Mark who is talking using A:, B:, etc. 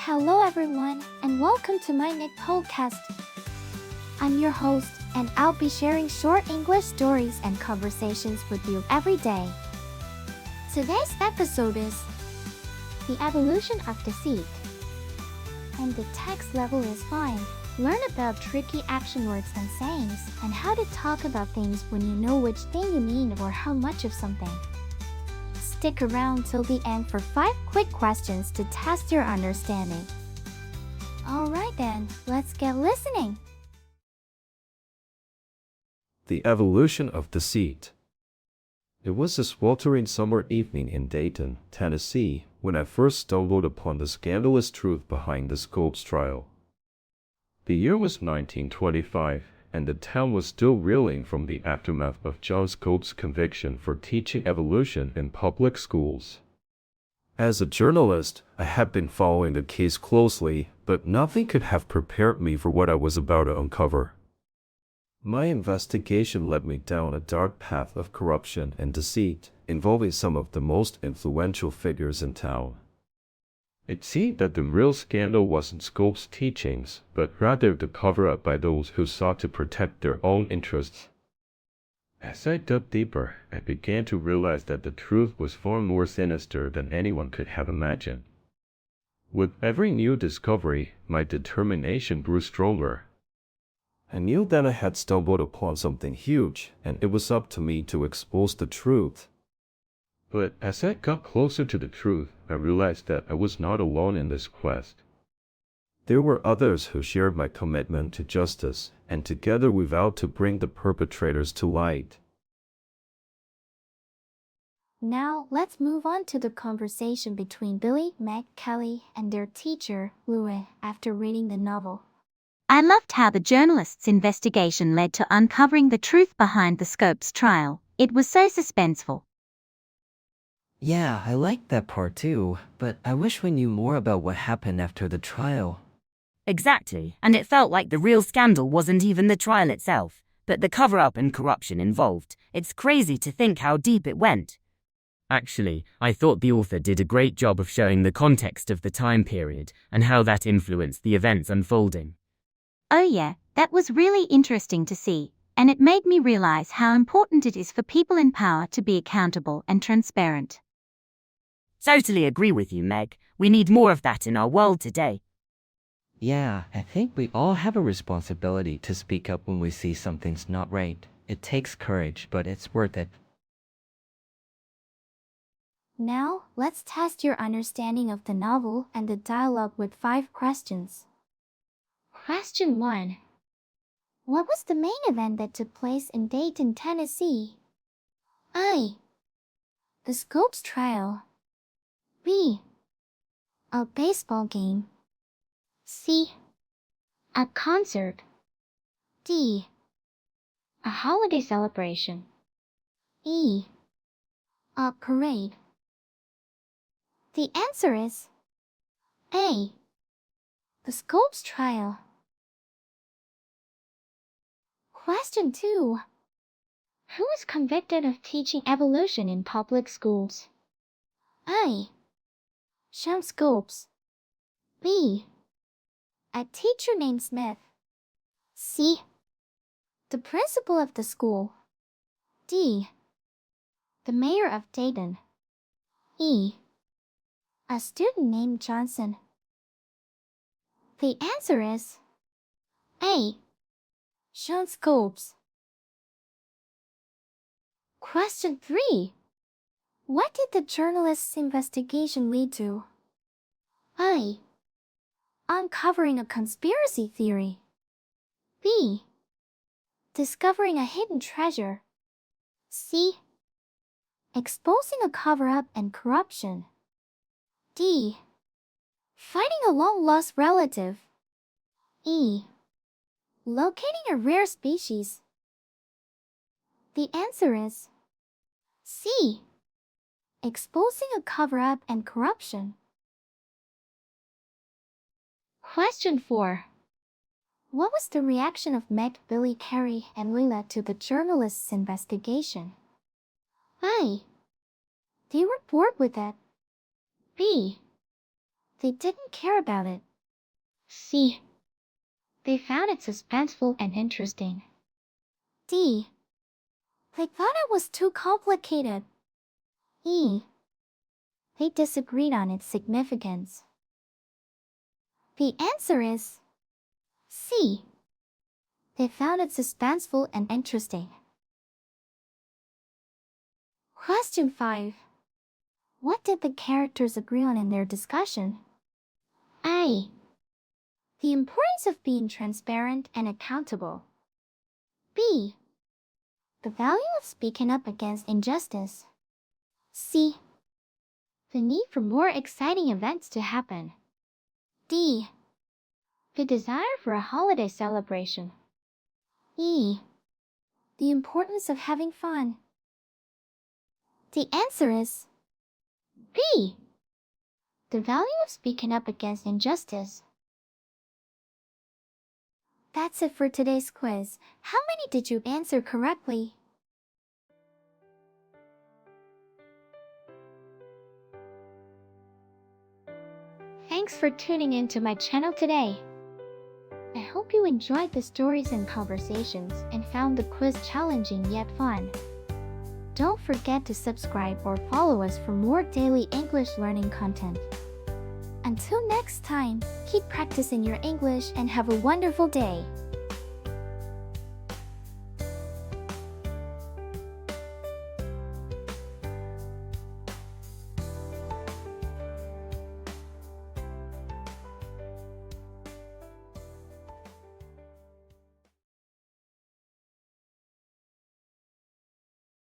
A: Hello everyone, and welcome to MyniQ podcast. I'm your host, and I'll be sharing short English stories and conversations with you every day. Today's episode is The Evolution of Deceit. And the text level is fine. Learn about tricky action words and sayings, and how to talk about things when you know which thing you mean or how much of something. Stick around till the end for 5 quick questions to test your understanding. Alright then, let's get listening.
B: The Evolution of Deceit. It was a sweltering summer evening in Dayton, Tennessee, when I first stumbled upon the scandalous truth behind the Scopes trial. The year was 1925, and the town was still reeling from the aftermath of John Scopes' conviction for teaching evolution in public schools. As a journalist, I had been following the case closely, but nothing could have prepared me for what I was about to uncover. My investigation led me down a dark path of corruption and deceit, involving some of the most influential figures in town. It seemed that the real scandal wasn't Scopes' teachings, but rather the cover-up by those who sought to protect their own interests. As I dug deeper, I began to realize that the truth was far more sinister than anyone could have imagined. With every new discovery, my determination grew stronger. I knew that I had stumbled upon something huge, and it was up to me to expose the truth. But as I got closer to the truth, I realized that I was not alone in this quest. There were others who shared my commitment to justice, and together we vowed to bring the perpetrators to light.
A: Now, let's move on to the conversation between Billy, Meg, Kelly, and their teacher, Louis, after reading the novel.
C: I loved how the journalist's investigation led to uncovering the truth behind the Scopes trial. It was so suspenseful.
D: Yeah, I liked that part too, but I wish we knew more about what happened after the trial.
E: Exactly, and it felt like the real scandal wasn't even the trial itself, but the cover-up and corruption involved. It's crazy to think how deep it went.
F: Actually, I thought the author did a great job of showing the context of the time period and how that influenced the events unfolding.
C: Oh yeah, that was really interesting to see, and it made me realize how important it is for people in power to be accountable and transparent.
E: Totally agree with you, Meg. We need more of that in our world today.
D: Yeah, I think we all have a responsibility to speak up when we see something's not right. It takes courage, but it's worth it.
A: Now, let's test your understanding of the novel and the dialogue with 5 questions. Question 1. What was the main event that took place in Dayton, Tennessee? A. The Scopes trial. B. A baseball game. C. A concert. D. A holiday celebration. E. A parade. The answer is A. The Scopes trial. Question 2. Who was convicted of teaching evolution in public schools? A. John Scopes. B. A teacher named Smith. C. The principal of the school. D. The mayor of Dayton. E. A student named Johnson. The answer is A. John Scopes. Question 3. What did the journalist's investigation lead to? A. Uncovering a conspiracy theory. B. Discovering a hidden treasure. C. Exposing a cover-up and corruption. D. Finding a long-lost relative. E. Locating a rare species. The answer is C. Exposing a cover-up and corruption. Question 4. What was the reaction of Meg, Billy, Carrie, and Lila to the journalist's investigation? A. They were bored with it. B. They didn't care about it. C. They found it suspenseful and interesting. D. They thought it was too complicated. E. They disagreed on its significance. The answer is C. They found it suspenseful and interesting. Question 5. What did the characters agree on in their discussion? A. The importance of being transparent and accountable. B. The value of speaking up against injustice. C. The need for more exciting events to happen. D. The desire for a holiday celebration. E. The importance of having fun. The answer is B. The value of speaking up against injustice. That's it for today's quiz. How many did you answer correctly? Thanks for tuning in to my channel today. I hope you enjoyed the stories and conversations and found the quiz challenging yet fun. Don't forget to subscribe or follow us for more daily English learning content. Until next time, keep practicing your English and have a wonderful day.